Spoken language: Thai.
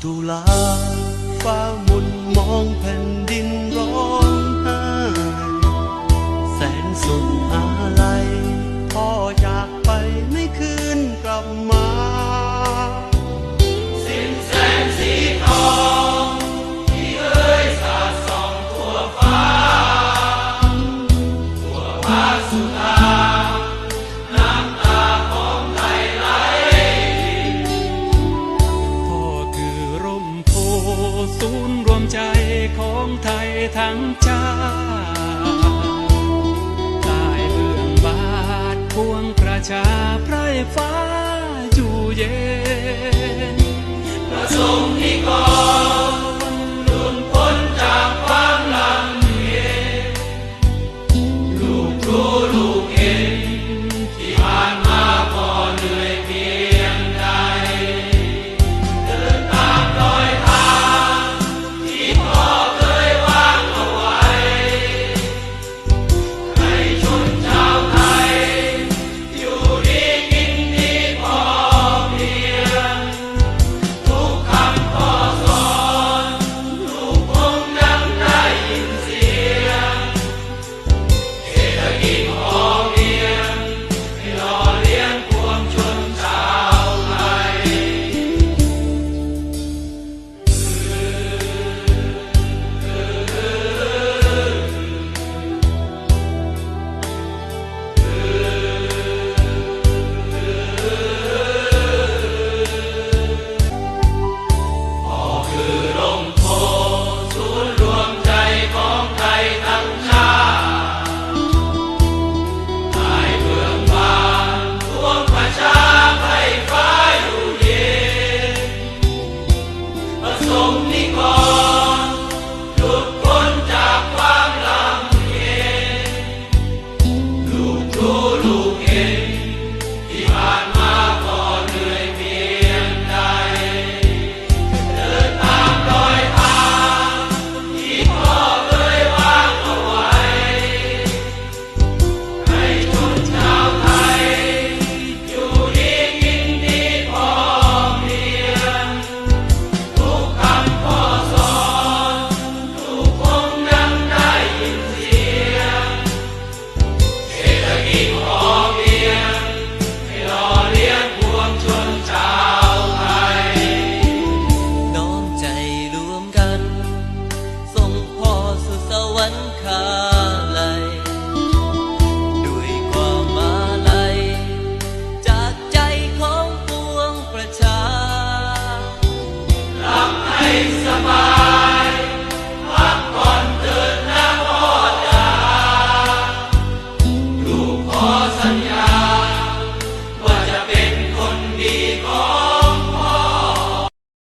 ตุลาฟ้ามุนมองแผ่นดินร้องไห้แสนสุดอาลัยพ่อจากไปไม่คืนกลับมาสิ้นแสงสีทองที่เอ่ยสาดส่องทั่วฟ้าทั่วภาคสุธาน้ำตาของไทยไหลพ่อคือร่มโพศูนย์รวมใจของไทยทั้งชาติใต้เบื้องบาทพวงประชาไพร่ฟ้าอยู่เย็นประสงค์นิกรหลุดพ้นจากความลำเค็ญลูกรู้ลูกเห็นที่ผ่านมาพ่อเหนื่อยเพียงใดเดินตามรอยทางที่พ่อเคยวางเอาไว้ให้ชนชาวไทยอยู่ดีกินดีพอเพียงทุกคำพ่อสอนลูกคงยังได้ยินเสียงเศรษฐกิจพอเพียงให้หล่อเลี้ยงปวงชนชาวไทยพ่อคือร่มโพศูนย์รวมใจของไทยทั้งชาติใต้เบื้องบานปวงประชาไพร่ฟ้าอยู่เย็นประสงค์นิกรหลุดพ้นจากความลำเค็ญลูกรู้ลูกเห็นที่ผ่านมาพ่อเหนื่อยเพียงใดเดินตามรอยทางที่พ่อเคยวางเอาไว้ให้ชนชาวไทยอยู่ดีกินดีพอเพียงทุกคำพ่อสอนลูกคงยังได้ยินเสียงเศรษฐกิจพอเพียงให้หล่อเลี้ยงปวงชนชาวไทยน้อมใจรวมกันส่งพ่อสู่สวรรคาลัยด้วยความอาลัยจากใจของปวงประชาหลับให้สบาย